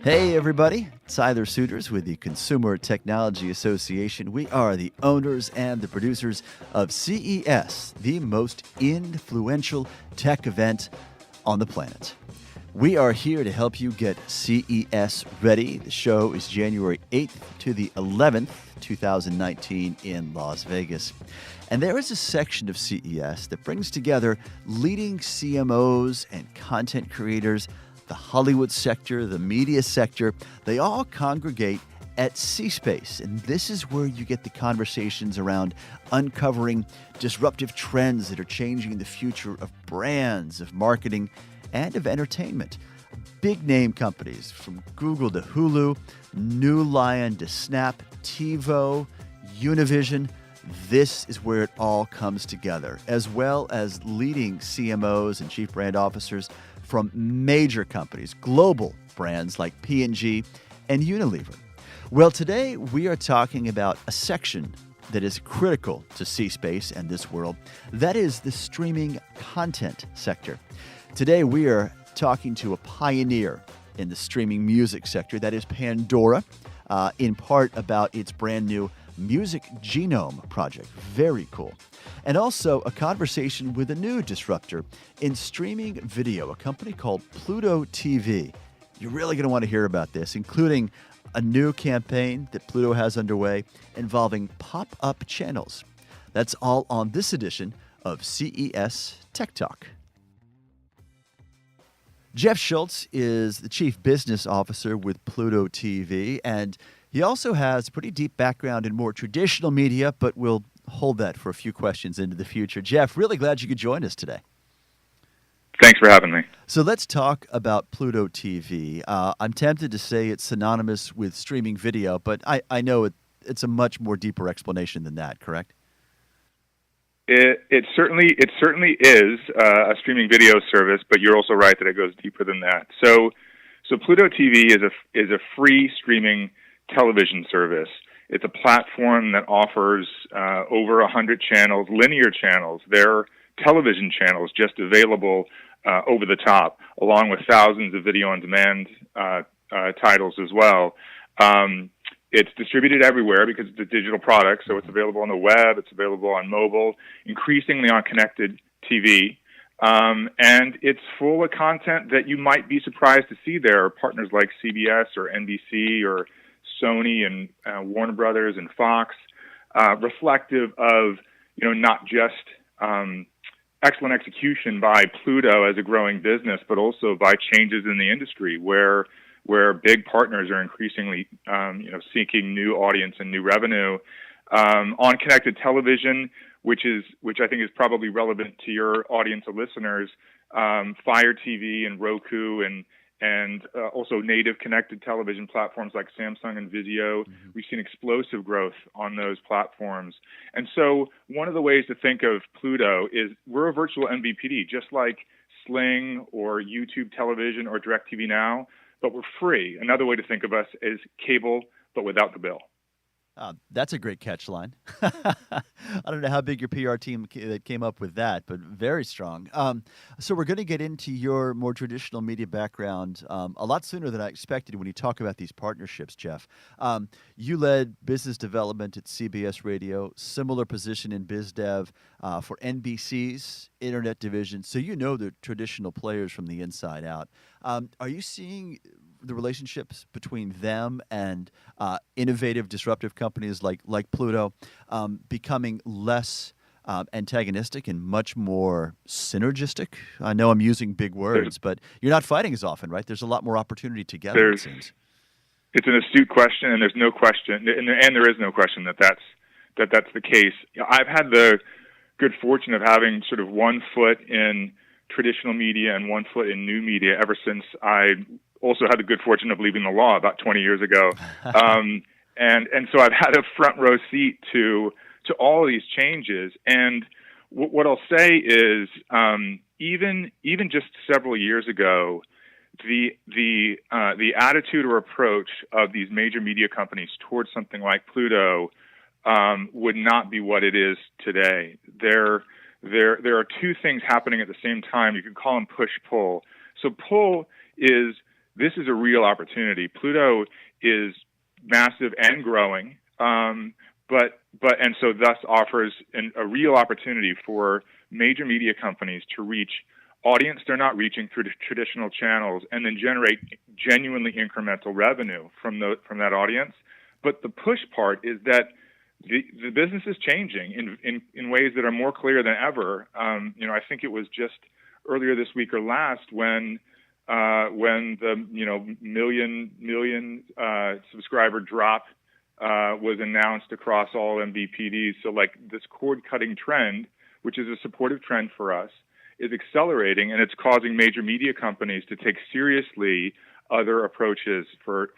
Hey everybody, Tyler Suiters with the Consumer Technology Association. We are the owners and the producers of CES, the most influential tech event on the planet. We are here to help you get CES ready. The show is January 8th to the 11th, 2019 in Las Vegas. And there is a section of CES that brings together leading CMOs and content creators, the Hollywood sector, the media sector. They all congregate at C-Space, and this is where you get the conversations around uncovering disruptive trends that are changing the future of brands, of marketing, and of entertainment. Big name companies from Google to Hulu, New Lion to Snap, TiVo, Univision. This is where it all comes together, as well as leading CMOs and chief brand officers from major companies, global brands like P&G and Unilever. Well, today we are talking about a section that is critical to C-Space and this world. That is the streaming content sector. Today we are talking to a pioneer in the streaming music sector, that is Pandora, in part about its brand new Music Genome project. Very cool. And also a conversation with a new disruptor in streaming video, a company called Pluto TV. You're really going to want to hear about this, including a new campaign that Pluto has underway involving pop-up channels. That's all on this edition of CES Tech Talk. Jeff Shultz is the Chief Business Officer with Pluto TV, and he also has a pretty deep background in more traditional media, but we'll hold that for a few questions into the future. Jeff, really glad you could join us today. Thanks for having me. So let's talk about Pluto TV. I'm tempted to say it's synonymous with streaming video, but I know it's a much more deeper explanation than that, correct? It certainly is a streaming video service, but you're also right that it goes deeper than that. So Pluto TV is a free streaming television service. It's a platform that offers over 100 channels, linear channels. They're television channels just available over the top, along with thousands of video-on-demand titles as well. It's distributed everywhere because it's a digital product, so it's available on the web, it's available on mobile, increasingly on connected TV, and it's full of content that you might be surprised to see there. Partners like CBS or NBC or Sony and Warner Brothers and Fox, reflective of not just excellent execution by Pluto as a growing business, but also by changes in the industry where big partners are increasingly seeking new audience and new revenue on connected television, which I think is probably relevant to your audience of listeners. Fire TV and Roku and also native connected television platforms like Samsung and Vizio. Mm-hmm. We've seen explosive growth on those platforms. And so one of the ways to think of Pluto is we're a virtual MVPD, just like Sling or YouTube television or DirecTV Now, but we're free. Another way to think of us is cable, but without the bill. That's a great catch line. I don't know how big your PR team that came up with that, but very strong. So we're going to get into your more traditional media background a lot sooner than I expected when you talk about these partnerships, Jeff. You led business development at CBS Radio, similar position in biz dev for NBC's internet division. So you know the traditional players from the inside out. Are you seeing the relationships between them and innovative, disruptive companies like Pluto becoming less antagonistic and much more synergistic? I know I'm using big words, but you're not fighting as often, right? There's a lot more opportunity together, it seems. It's an astute question, and there's no question, and there is no question that's the case. I've had the good fortune of having sort of one foot in traditional media and one foot in new media ever since I also had the good fortune of leaving the law about 20 years ago. And so I've had a front row seat to all of these changes. And what I'll say is, even just several years ago, the attitude or approach of these major media companies towards something like Pluto would not be what it is today. There are two things happening at the same time. You could call them push-pull. So pull is this is a real opportunity. Pluto is massive and growing, and so thus offers a real opportunity for major media companies to reach audience they're not reaching through the traditional channels, and then generate genuinely incremental revenue from that audience. But the push part is that the business is changing in ways that are more clear than ever. I think it was just earlier this week or last when the million subscriber drop was announced across all MVPDs. So like this cord cutting trend, which is a supportive trend for us, is accelerating, and it's causing major media companies to take seriously other approaches for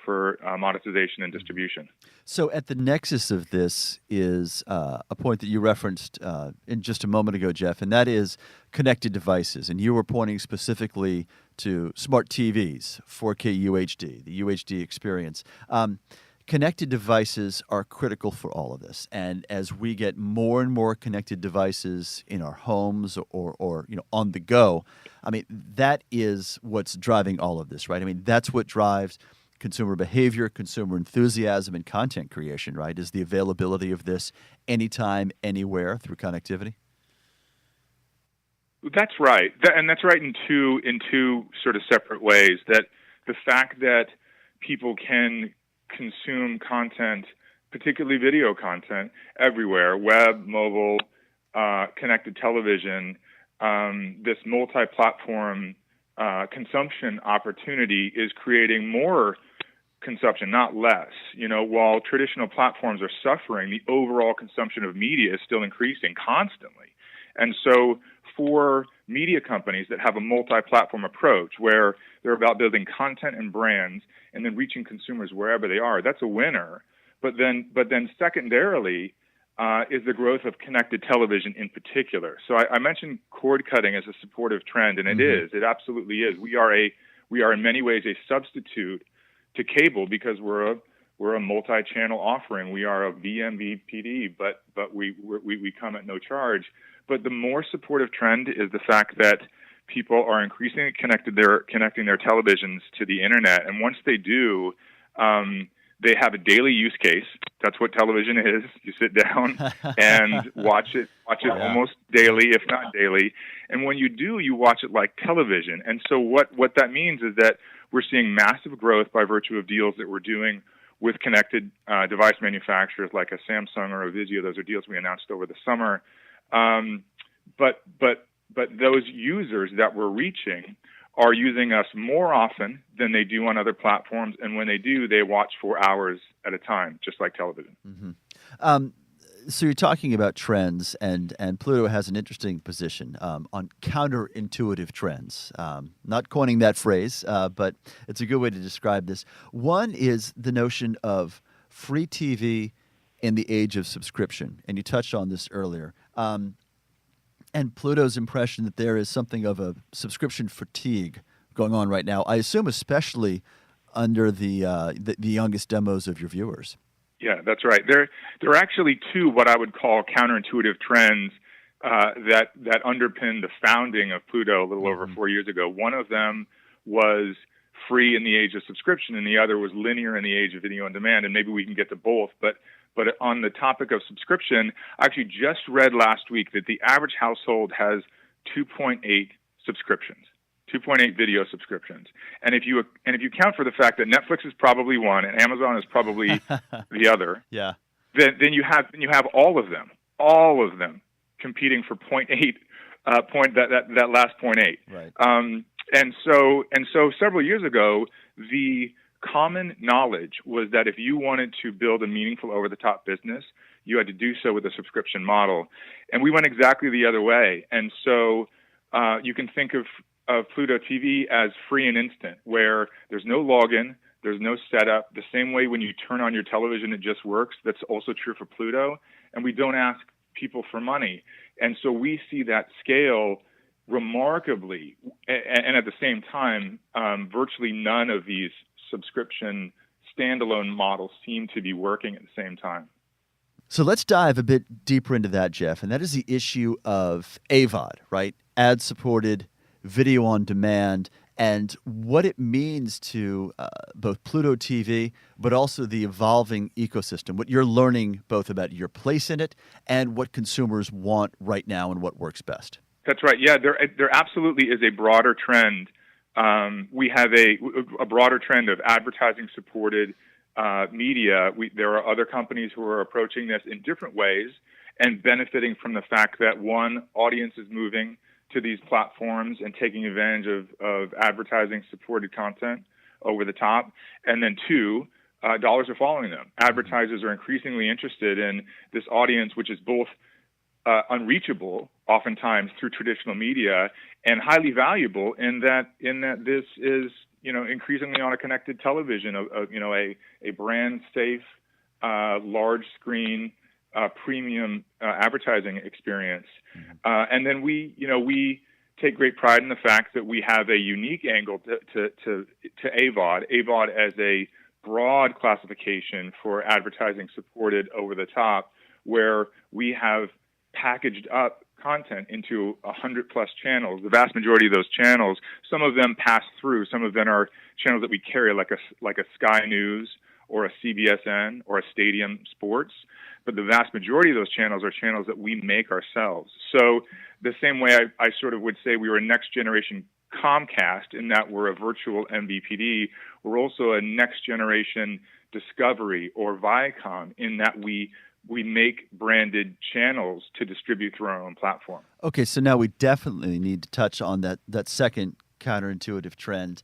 monetization and distribution. So at the nexus of this is a point that you referenced in just a moment ago, Jeff, and that is connected devices. And you were pointing specifically to smart TVs, 4K UHD, the UHD experience. Connected devices are critical for all of this, and as we get more and more connected devices in our homes or on the go, I mean, that is what's driving all of this, right? I mean, that's what drives consumer behavior, consumer enthusiasm, and content creation, right? Is the availability of this anytime, anywhere through connectivity. That's right, and that's right in two sort of separate ways. That the fact that people can consume content, particularly video content, everywhere, web, mobile, connected television, this multi-platform consumption opportunity is creating more consumption, not less. While traditional platforms are suffering, the overall consumption of media is still increasing constantly. And so for media companies that have a multi-platform approach where they're about building content and brands and then reaching consumers wherever they are, that's a winner. But then secondarily is the growth of connected television in particular. So I mentioned cord cutting as a supportive trend, and it absolutely is. We are in many ways a substitute to cable because we're a multi-channel offering. We are a vMVPD, but we come at no charge. But the more supportive trend is the fact that people are increasingly connecting their televisions to the internet, and once they do, they have a daily use case. That's what television is. You sit down and watch it almost daily, if not daily. And when you do, you watch it like television. And so what that means is that we're seeing massive growth by virtue of deals that we're doing with connected device manufacturers like a Samsung or a Vizio. Those are deals we announced over the summer. But those users that we're reaching are using us more often than they do on other platforms, and when they do, they watch for hours at a time, just like television. Mm-hmm. So you're talking about trends, and Pluto has an interesting position on counterintuitive trends. Not coining that phrase, but it's a good way to describe this. One is the notion of free TV in the age of subscription, and you touched on this earlier. And Pluto's impression that there is something of a subscription fatigue going on right now, I assume especially under the youngest demos of your viewers. Yeah, that's right. There are actually two what I would call counterintuitive trends that underpin the founding of Pluto a little over 4 years ago. One of them was free in the age of subscription, and the other was linear in the age of video on demand, and maybe we can get to both. But on the topic of subscription, I actually just read last week that the average household has 2.8 subscriptions, 2.8 video subscriptions. And if you count for the fact that Netflix is probably one and Amazon is probably the other, yeah, then you have all of them competing for 0.8 that last 0.8. Right. And so several years ago, the common knowledge was that if you wanted to build a meaningful over-the-top business, you had to do so with a subscription model. And we went exactly the other way. And so you can think of Pluto TV as free and instant, where there's no login, there's no setup. The same way when you turn on your television, it just works. That's also true for Pluto. And we don't ask people for money. And so we see that scale remarkably. And at the same time, virtually none of these subscription standalone models seem to be working at the same time. So let's dive a bit deeper into that, Jeff, and that is the issue of AVOD, right? Ad-supported, video on demand, and what it means to both Pluto TV, but also the evolving ecosystem, what you're learning both about your place in it and what consumers want right now and what works best. That's right. Yeah, there absolutely is a broader trend. We have a broader trend of advertising-supported media. There are other companies who are approaching this in different ways and benefiting from the fact that, one, audience is moving to these platforms and taking advantage of advertising-supported content over the top, and then two, dollars are following them. Advertisers are increasingly interested in this audience, which is both unreachable, oftentimes through traditional media, and highly valuable in that this is increasingly on a connected television, a brand safe, large screen, premium advertising experience. And then we take great pride in the fact that we have a unique angle to AVOD. AVOD as a broad classification for advertising supported over the top, where we have packaged up content into 100 plus channels. The vast majority of those channels, some of them pass through, some of them are channels that we carry, like a Sky News or a CBSN or a Stadium Sports. But the vast majority of those channels are channels that we make ourselves. So the same way I sort of would say we were a next generation Comcast in that we're a virtual MVPD, we're also a next generation Discovery or Viacom in that we make branded channels to distribute through our own platform. Okay, so now we definitely need to touch on that second counterintuitive trend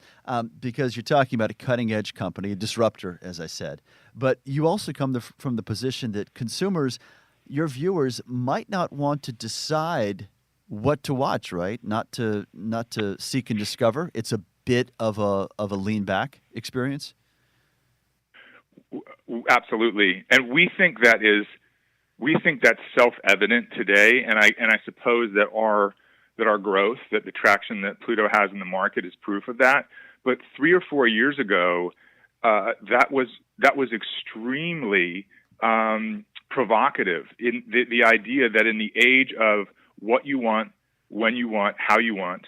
because you're talking about a cutting-edge company, a disruptor, as I said. But you also come from the position that consumers, your viewers, might not want to decide what to watch, right? Not to seek and discover. It's a bit of a lean back experience. Absolutely, and we think that's self-evident today, and I suppose that our growth, that the traction that Pluto has in the market is proof of that. But 3 or 4 years ago, that was extremely provocative. In the idea that in the age of what you want, when you want, how you want.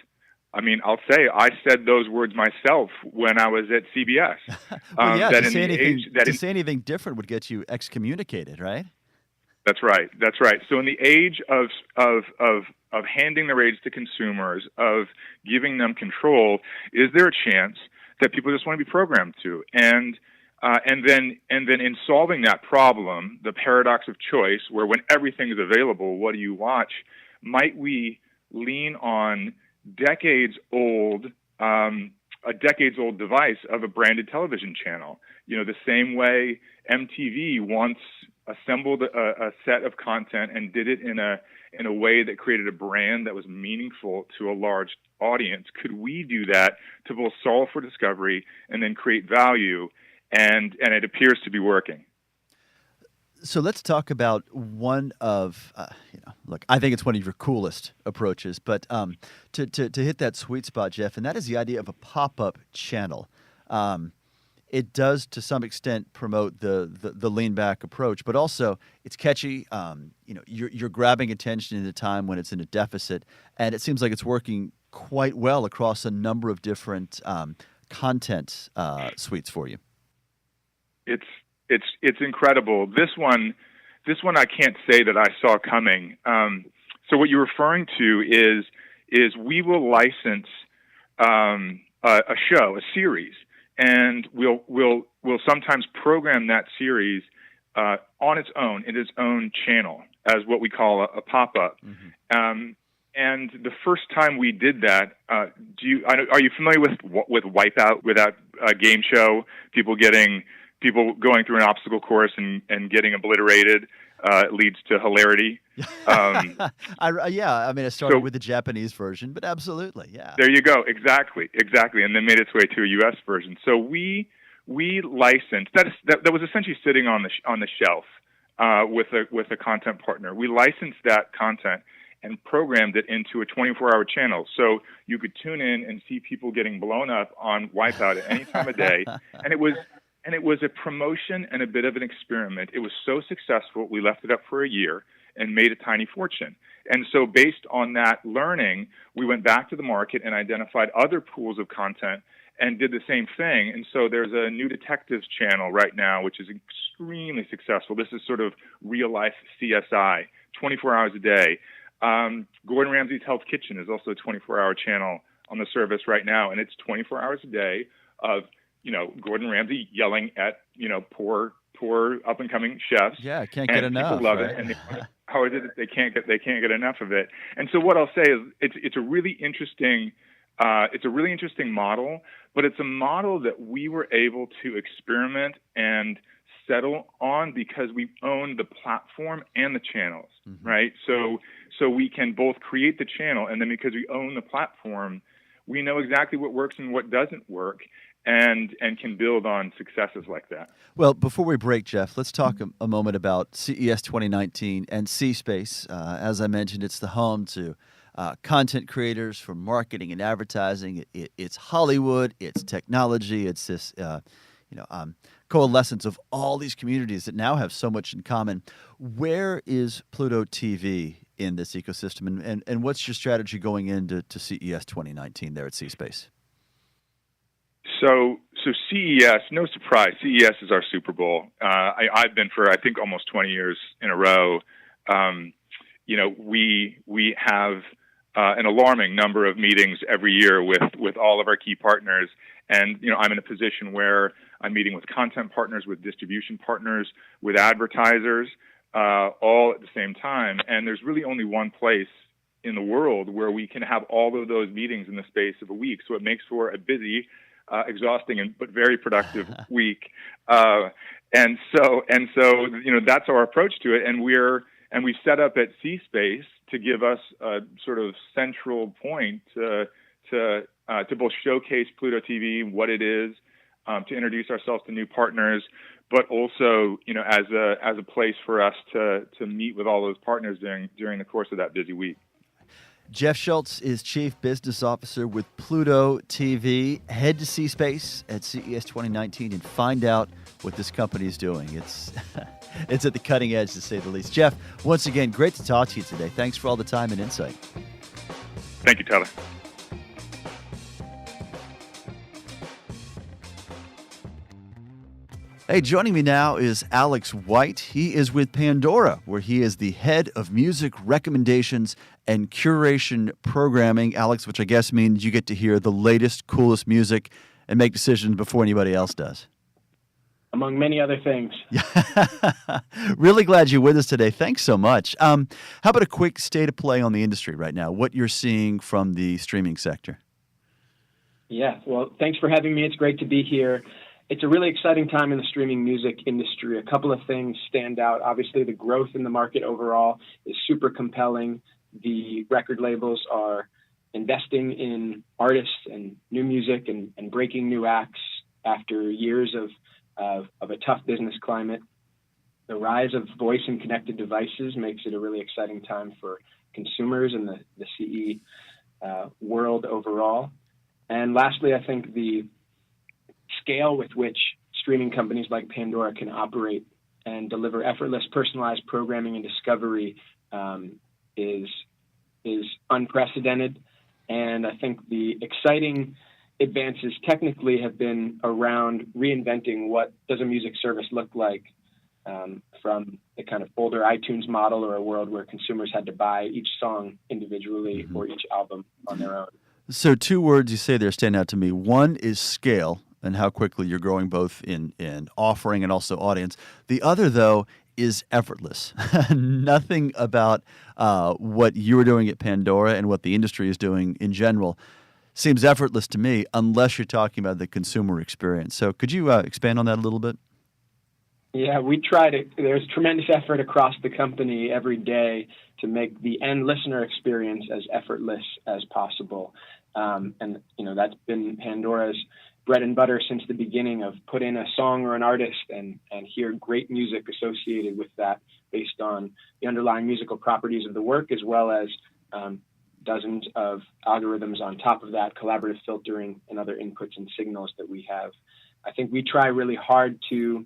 I mean, I'll say I said those words myself when I was at CBS. Well, yeah, to say anything different would get you excommunicated, right? That's right. That's right. So in the age of handing the reins to consumers, of giving them control, is there a chance that people just want to be programmed to? And then in solving that problem, the paradox of choice, where when everything is available, what do you watch? Might we lean on a decades-old device of a branded television channel? The same way MTV once assembled a set of content and did it in a way that created a brand that was meaningful to a large audience. Could we do that to both solve for discovery and then create value? And it appears to be working. So let's talk about one of, look, I think it's one of your coolest approaches, but to hit that sweet spot, Jeff, and that is the idea of a pop-up channel. It does, to some extent, promote the lean-back approach, but also it's catchy. You're grabbing attention in a time when it's in a deficit, and it seems like it's working quite well across a number of different content suites for you. It's incredible. This one I can't say that I saw coming. So what you're referring to is we will license a show, a series, and we'll sometimes program that series on its own in its own channel as what we call a pop-up. Mm-hmm. And the first time we did that, are you familiar with Wipeout, with that game show? People going through an obstacle course and getting obliterated leads to hilarity. I started with the Japanese version, but absolutely, yeah. There you go, exactly, and then made its way to a U.S. version. So we licensed that was essentially sitting on the shelf with a content partner. We licensed that content and programmed it into a 24-hour channel, so you could tune in and see people getting blown up on Wipeout at any time of day, and it was a promotion and a bit of an experiment. It was so successful, we left it up for a year, and made a tiny fortune. And so based on that learning, we went back to the market and identified other pools of content and did the same thing. And so there's a new detectives channel right now, which is extremely successful. This is sort of real life CSI, 24 hours a day. Gordon Ramsay's Hell's Kitchen is also a 24-hour channel on the service right now, and it's 24 hours a day of, Gordon Ramsay yelling at, poor up and coming chefs. Yeah, can't get enough. People love right? it, and how is it that they can't get enough of it? And so what I'll say is it's a really interesting model, but it's a model that we were able to experiment and settle on because we own the platform and the channels, right? So we can both create the channel, and then because we own the platform, we know exactly what works and what doesn't work, and can build on successes like that. Well, before we break, Jeff, let's talk a moment about CES 2019 and C-Space. As I mentioned, it's the home to content creators for marketing and advertising. It's Hollywood, it's technology, it's this coalescence of all these communities that now have so much in common. Where is Pluto TV in this ecosystem, and what's your strategy going into CES 2019 there at C-Space? So CES, no surprise, CES is our Super Bowl. I've been for, I think, almost 20 years in a row. We have an alarming number of meetings every year with all of our key partners. And, I'm in a position where I'm meeting with content partners, with distribution partners, with advertisers, all at the same time. And there's really only one place in the world where we can have all of those meetings in the space of a week. So it makes for a busy, exhausting, but very productive week. And so that's our approach to it. And we set up at C-Space to give us a sort of central point to both showcase Pluto TV, what it is, to introduce ourselves to new partners, but also, as a place for us to meet with all those partners during the course of that busy week. Jeff Shultz is Chief Business Officer with Pluto TV. Head to C-Space at CES 2019 and find out what this company is doing. It's it's at the cutting edge, to say the least. Jeff, once again, great to talk to you today. Thanks for all the time and insight. Thank you, Tyler. Hey, joining me now is Alex White. He is with Pandora, where he is the head of music recommendations and curation programming. Alex, which I guess means you get to hear the latest, coolest music and make decisions before anybody else does. Among many other things. Really glad you're with us today. Thanks so much. How about a quick state of play on the industry right now, what you're seeing from the streaming sector? Yeah, well, thanks for having me. It's great to be here. It's a really exciting time in the streaming music industry. A couple of things stand out. Obviously, the growth in the market overall is super compelling. The record labels are investing in artists and new music and breaking new acts after years of a tough business climate. The rise of voice and connected devices makes it a really exciting time for consumers and the CE world overall. And lastly, I think the scale with which streaming companies like Pandora can operate and deliver effortless, personalized programming and discovery is unprecedented. And I think the exciting advances technically have been around reinventing what does a music service look like from the kind of older iTunes model, or a world where consumers had to buy each song individually or each album on their own. So 2 words you say there stand out to me. One is scale, and how quickly you're growing both in offering and also audience. The other, though, is effortless. Nothing about what you were doing at Pandora and what the industry is doing in general seems effortless to me, unless you're talking about the consumer experience. So could you expand on that a little bit? Yeah, we try to. There's tremendous effort across the company every day to make the end listener experience as effortless as possible. And that's been Pandora's bread and butter since the beginning, of put in a song or an artist and hear great music associated with that based on the underlying musical properties of the work, as well as dozens of algorithms on top of that, collaborative filtering and other inputs and signals that we have. I think we try really hard to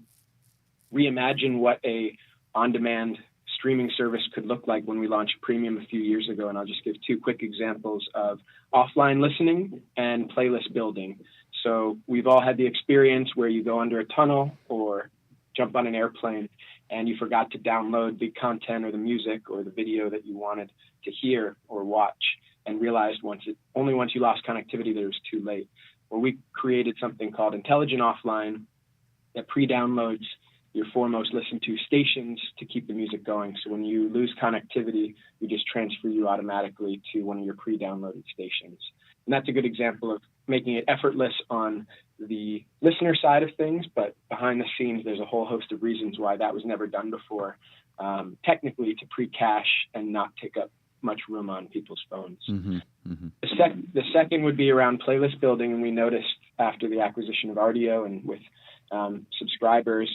reimagine what a on-demand streaming service could look like when we launched Premium a few years ago. And I'll just give two quick examples of offline listening and playlist building. So we've all had the experience where you go under a tunnel or jump on an airplane and you forgot to download the content or the music or the video that you wanted to hear or watch, and realized only once you lost connectivity that it was too late. Well, we created something called Intelligent Offline that pre-downloads your four most listened to stations to keep the music going. So when you lose connectivity, we just transfer you automatically to one of your pre-downloaded stations. And that's a good example of making it effortless on the listener side of things, but behind the scenes, there's a whole host of reasons why that was never done before, technically to pre-cache and not take up much room on people's phones. Mm-hmm. Mm-hmm. The second would be around playlist building, and we noticed after the acquisition of Rdio and with subscribers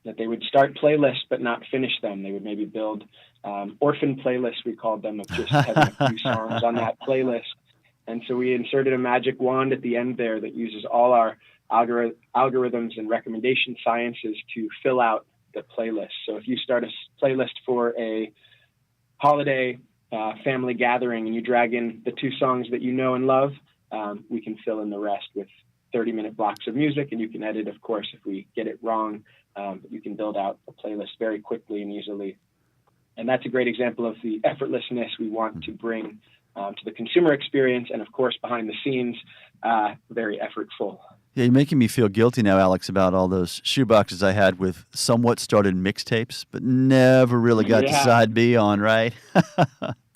that they would start playlists but not finish them. They would maybe build orphan playlists, we called them, of just having a few songs on that playlist. And so we inserted a magic wand at the end there that uses all our algorithms and recommendation sciences to fill out the playlist. So if you start a playlist for a holiday family gathering and you drag in the two songs that you know and love, we can fill in the rest with 30-minute blocks of music, and you can edit, of course, if we get it wrong. But you can build out a playlist very quickly and easily. And that's a great example of the effortlessness we want to bring to the consumer experience, and of course, behind the scenes, very effortful. Yeah, you're making me feel guilty now, Alex, about all those shoeboxes I had with somewhat started mixtapes, but never really got to side B on, right?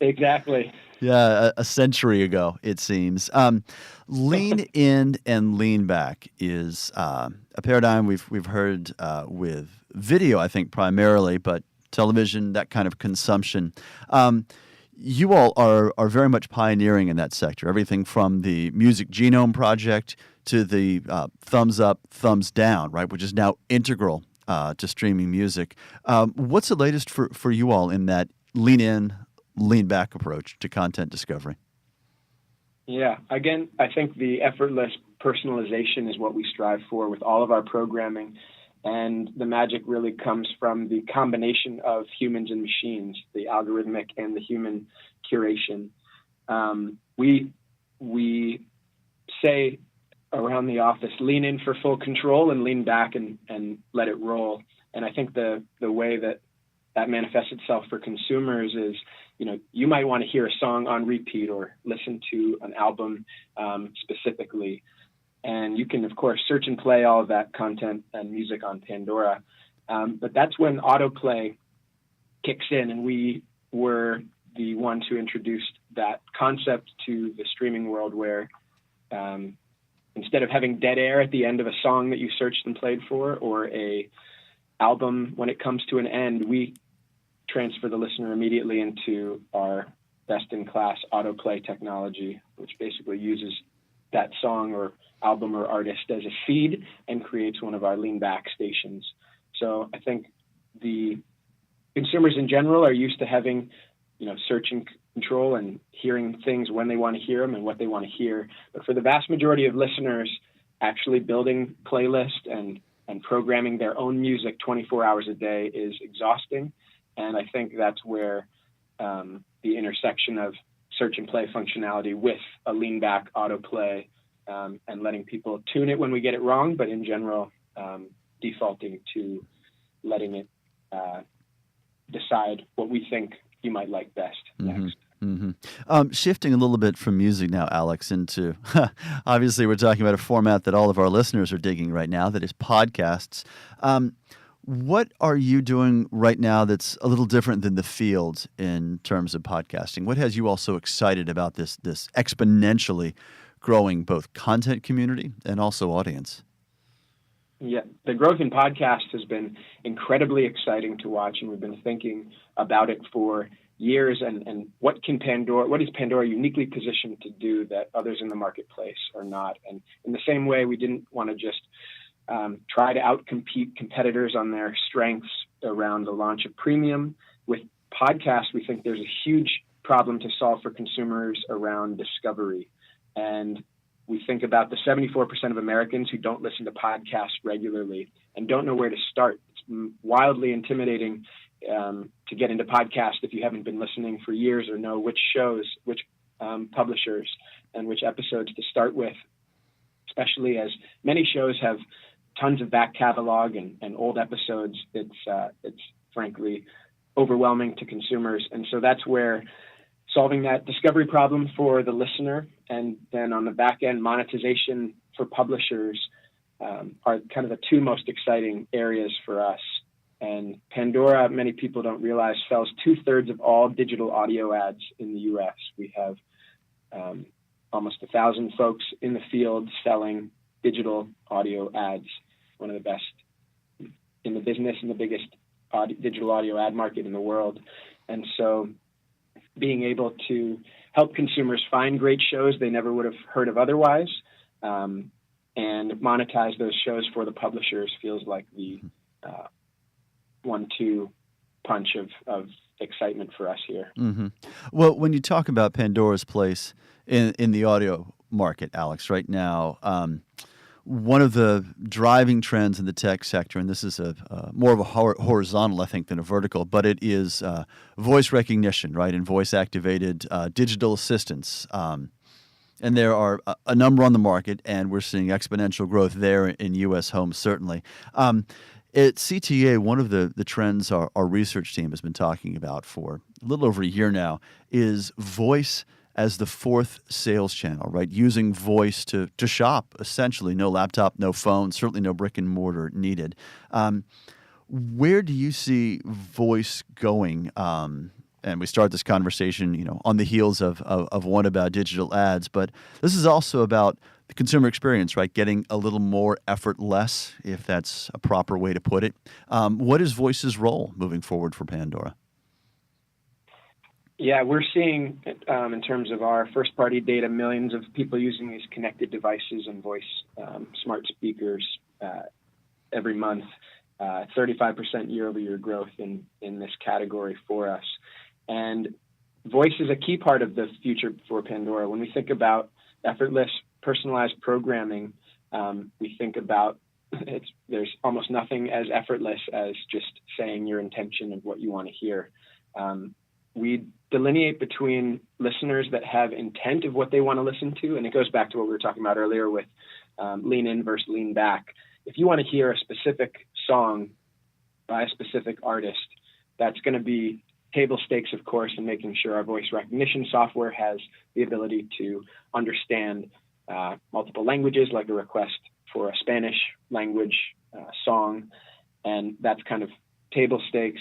Exactly. Yeah, a century ago, it seems. Lean in and lean back is a paradigm we've heard with video, I think, primarily, but television, that kind of consumption. You all are very much pioneering in that sector, everything from the Music Genome Project to the thumbs up, thumbs down, right, which is now integral to streaming music. What's the latest for you all in that lean in, lean back approach to content discovery? Yeah, again, I think the effortless personalization is what we strive for with all of our programming. And the magic really comes from the combination of humans and machines, the algorithmic and the human curation. We say around the office, lean in for full control and lean back and let it roll. And I think the way that manifests itself for consumers is, you might want to hear a song on repeat or listen to an album specifically. And you can, of course, search and play all of that content and music on Pandora. But that's when autoplay kicks in. And we were the ones who introduced that concept to the streaming world where instead of having dead air at the end of a song that you searched and played for, or a album when it comes to an end, we transfer the listener immediately into our best-in-class autoplay technology, which basically uses that song or album or artist as a feed and creates one of our lean back stations. So I think the consumers in general are used to having, search and control and hearing things when they want to hear them and what they want to hear. But for the vast majority of listeners, actually building playlists and programming their own music 24 hours a day is exhausting. And I think that's where the intersection of search and play functionality with a lean back autoplay and letting people tune it when we get it wrong, but in general, defaulting to letting it decide what we think you might like best next. Mm-hmm. Shifting a little bit from music now, Alex, into obviously we're talking about a format that all of our listeners are digging right now, that is podcasts. What are you doing right now that's a little different than the field in terms of podcasting? What has you all so excited about this exponentially growing both content community and also audience? Yeah, the growth in podcasts has been incredibly exciting to watch, and we've been thinking about it for years. And what is Pandora uniquely positioned to do that others in the marketplace are not? And in the same way, we didn't want to just try to outcompete competitors on their strengths around the launch of Premium. With podcasts, we think there's a huge problem to solve for consumers around discovery. And we think about the 74% of Americans who don't listen to podcasts regularly and don't know where to start. It's wildly intimidating to get into podcasts if you haven't been listening for years or know which shows, which publishers, and which episodes to start with, especially as many shows have tons of back catalog and old episodes. It's frankly overwhelming to consumers. And so that's where solving that discovery problem for the listener, and then on the back end, monetization for publishers are kind of the two most exciting areas for us. And Pandora, many people don't realize, sells 2/3 of all digital audio ads in the U.S. We have almost 1,000 folks in the field selling digital audio ads, one of the best in the business and the biggest digital audio ad market in the world. And so being able to help consumers find great shows they never would have heard of otherwise, and monetize those shows for the publishers feels like the 1-2 punch of excitement for us here. Mm-hmm. Well, when you talk about Pandora's place in the audio market, Alex, right now, one of the driving trends in the tech sector, and this is more of a horizontal, I think, than a vertical, but it is voice recognition, right, and voice-activated digital assistants. And there are a number on the market, and we're seeing exponential growth there in U.S. homes, certainly. At CTA, one of the trends our research team has been talking about for a little over a year now is voice as the fourth sales channel, right? Using voice to shop, essentially. No laptop, no phone, certainly no brick and mortar needed. Where do you see voice going? And we start this conversation, on the heels of one about digital ads, but this is also about the consumer experience, right? Getting a little more effortless, if that's a proper way to put it. What is voice's role moving forward for Pandora? Yeah, we're seeing, in terms of our first-party data, millions of people using these connected devices and voice smart speakers every month, 35% year-over-year growth in this category for us. And voice is a key part of the future for Pandora. When we think about effortless, personalized programming, we think about there's almost nothing as effortless as just saying your intention of what you want to hear. We delineate between listeners that have intent of what they want to listen to, and it goes back to what we were talking about earlier with lean in versus lean back. If you want to hear a specific song by a specific artist, that's going to be table stakes, of course, in making sure our voice recognition software has the ability to understand multiple languages, like a request for a Spanish language song, and that's kind of table stakes.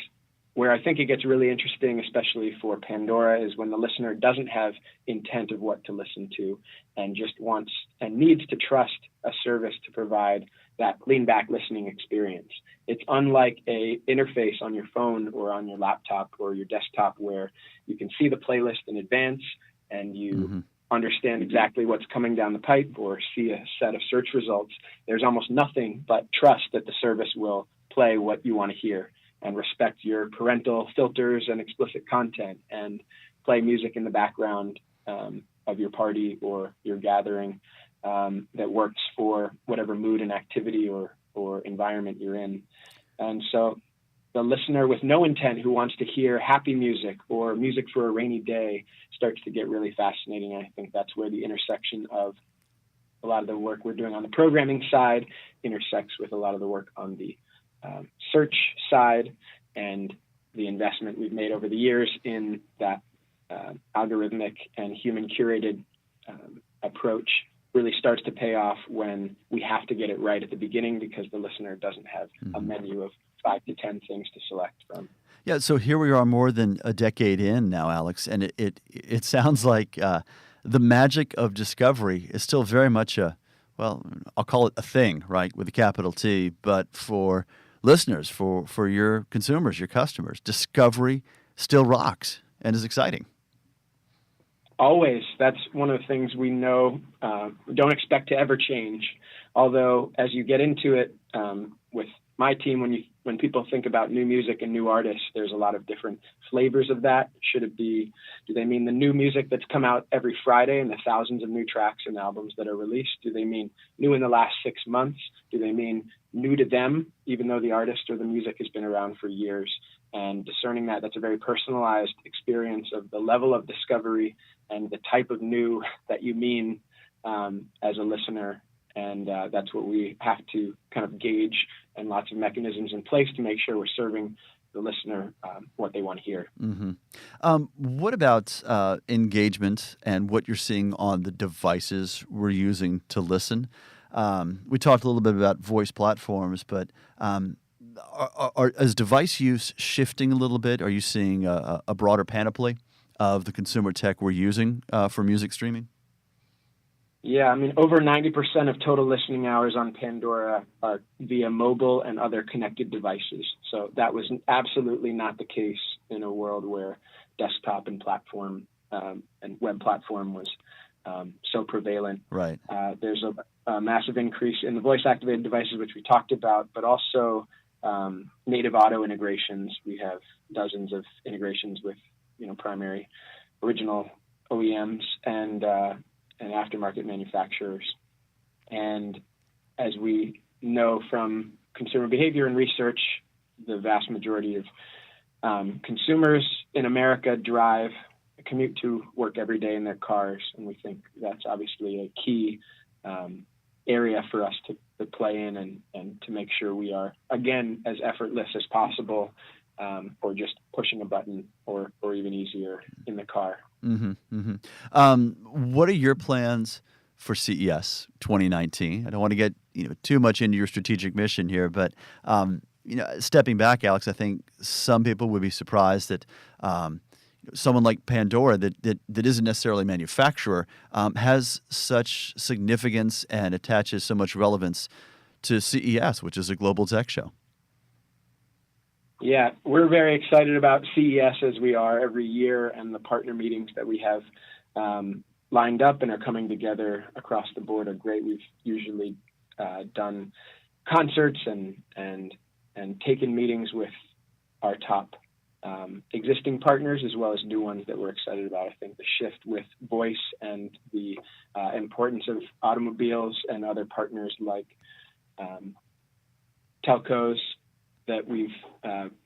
Where I think it gets really interesting, especially for Pandora, is when the listener doesn't have intent of what to listen to and just wants and needs to trust a service to provide that lean back listening experience. It's unlike a interface on your phone or on your laptop or your desktop where you can see the playlist in advance and you understand exactly what's coming down the pipe or see a set of search results. There's almost nothing but trust that the service will play what you want to hear and respect your parental filters and explicit content and play music in the background of your party or your gathering that works for whatever mood and activity or environment you're in. And so the listener with no intent who wants to hear happy music or music for a rainy day starts to get really fascinating. And I think that's where the intersection of a lot of the work we're doing on the programming side intersects with a lot of the work on the search side and the investment we've made over the years in that algorithmic and human curated approach really starts to pay off when we have to get it right at the beginning because the listener doesn't have a menu of 5 to 10 things to select from. Yeah, so here we are more than a decade in now, Alex, and it sounds like the magic of discovery is still very much I'll call it a thing, right, with a capital T, but for listeners, for your consumers, your customers, discovery still rocks and is exciting. Always. That's one of the things we know, don't expect to ever change. Although as you get into it with my team, when people think about new music and new artists, there's a lot of different flavors of that. Do they mean the new music that's come out every Friday and the thousands of new tracks and albums that are released? Do they mean new in the last 6 months? Do they mean new to them, even though the artist or the music has been around for years? and discerning that's a very personalized experience of the level of discovery and the type of new that you mean as a listener. And that's what we have to kind of gauge, and lots of mechanisms in place to make sure we're serving the listener what they want to hear. Mm-hmm. What about engagement and what you're seeing on the devices we're using to listen? We talked a little bit about voice platforms, but is device use shifting a little bit? Are you seeing a broader panoply of the consumer tech we're using for music streaming? Yeah, I mean, over 90% of total listening hours on Pandora are via mobile and other connected devices. So that was absolutely not the case in a world where desktop and platform and web platform was so prevalent. Right. There's a massive increase in the voice-activated devices, which we talked about, but also native auto integrations. We have dozens of integrations with, primary original OEMs and aftermarket manufacturers. And as we know from consumer behavior and research, the vast majority of consumers in America commute to work every day in their cars. And we think that's obviously a key area for us to play in and to make sure we are, again, as effortless as possible, or just pushing a button or even easier in the car. Mm-hmm, mm-hmm. What are your plans for CES 2019? I don't want to get too much into your strategic mission here, but stepping back, Alex, I think some people would be surprised that someone like Pandora that isn't necessarily a manufacturer has such significance and attaches so much relevance to CES, which is a global tech show. Yeah, we're very excited about CES, as we are every year, and the partner meetings that we have lined up and are coming together across the board are great. We've usually done concerts and taken meetings with our top existing partners, as well as new ones that we're excited about. I think the shift with voice and the importance of automobiles and other partners like telcos that we've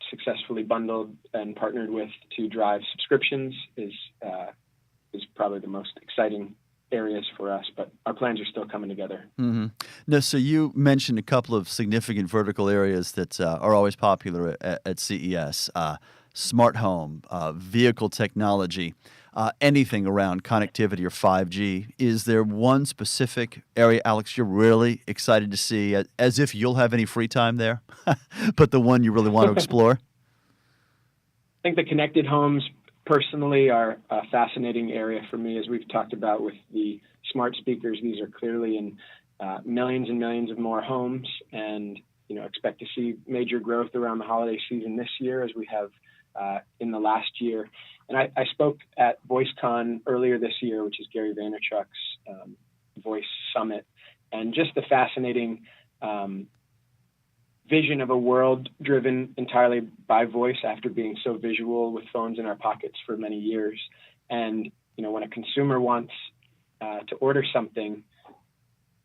successfully bundled and partnered with to drive subscriptions is probably the most exciting areas for us, but our plans are still coming together. Mm-hmm. No, so you mentioned a couple of significant vertical areas that are always popular at CES: smart home, vehicle technology, anything around connectivity or 5G. Is there one specific area, Alex, you're really excited to see, as if you'll have any free time there, but the one you really want to explore? I think the connected homes personally are a fascinating area for me, as we've talked about with the smart speakers. These are clearly in millions and millions of more homes, and expect to see major growth around the holiday season this year, as we have in the last year. And I spoke at VoiceCon earlier this year, which is Gary Vaynerchuk's voice summit, and just the fascinating vision of a world driven entirely by voice after being so visual with phones in our pockets for many years. And, when a consumer wants to order something,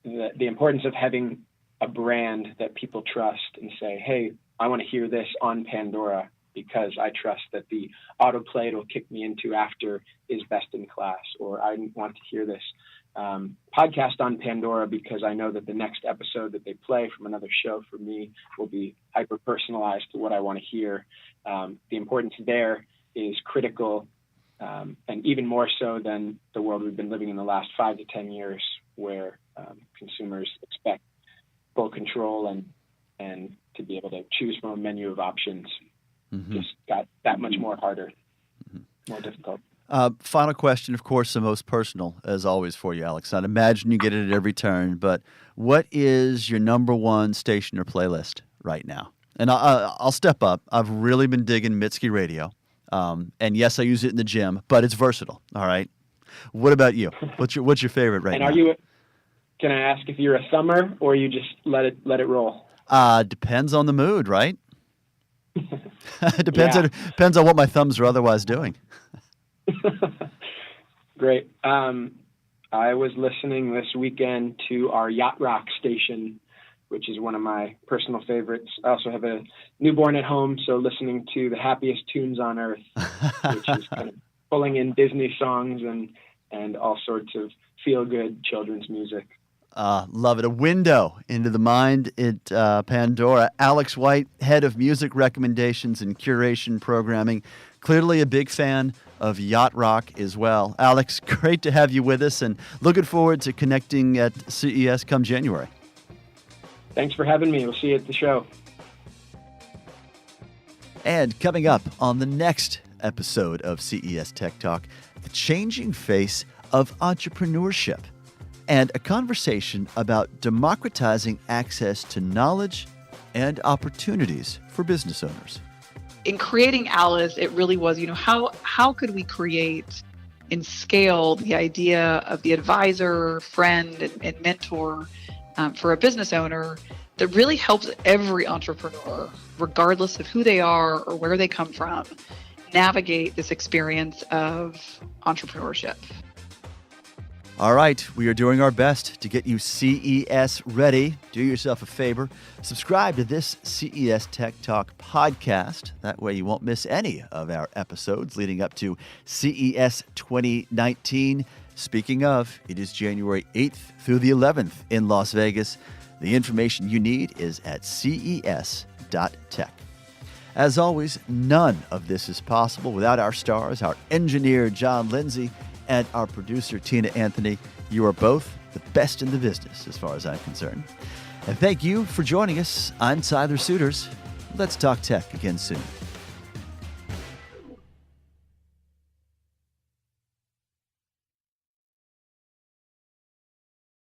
the importance of having a brand that people trust and say, hey, I want to hear this on Pandora because I trust that the autoplay it'll kick me into after is best in class, or I want to hear this podcast on Pandora because I know that the next episode that they play from another show for me will be hyper personalized to what I want to hear. The importance there is critical, and even more so than the world we've been living in the last 5 to 10 years, where consumers expect full control and to be able to choose from a menu of options. Mm-hmm. Just got that much more harder, more difficult. Final question, of course, the most personal, as always, for you, Alex. I'd imagine you get it at every turn, but what is your number one station or playlist right now? And I'll step up. I've really been digging Mitski Radio. And yes, I use it in the gym, but it's versatile. All right. What about you? What's your favorite right now? And can I ask if you're a thumber or you just let it roll? Depends on the mood, right? It depends on what my thumbs are otherwise doing. Great. I was listening this weekend to our Yacht Rock station which is one of my personal favorites. I also have a newborn at home, so listening to the happiest tunes on earth, which is kind of pulling in Disney songs and all sorts of feel-good children's music. Love it. A window into the mind at Pandora. Alex White, head of music recommendations and curation programming. Clearly a big fan of yacht rock as well. Alex, great to have you with us, and looking forward to connecting at CES come January. Thanks for having me. We'll see you at the show. And coming up on the next episode of CES Tech Talk, the changing face of entrepreneurship and a conversation about democratizing access to knowledge and opportunities for business owners. In creating Alice, it really was, how could we create and scale the idea of the advisor, friend, and mentor for a business owner that really helps every entrepreneur, regardless of who they are or where they come from, navigate this experience of entrepreneurship. All right, we are doing our best to get you CES ready. Do yourself a favor. Subscribe to this CES Tech Talk podcast. That way you won't miss any of our episodes leading up to CES 2019. Speaking of, it is January 8th through the 11th in Las Vegas. The information you need is at ces.tech. As always, none of this is possible without our stars, our engineer, John Lindsay, and our producer, Tina Anthony. You are both the best in the business, as far as I'm concerned. And thank you for joining us. I'm Tyler Suiters. Let's talk tech again soon.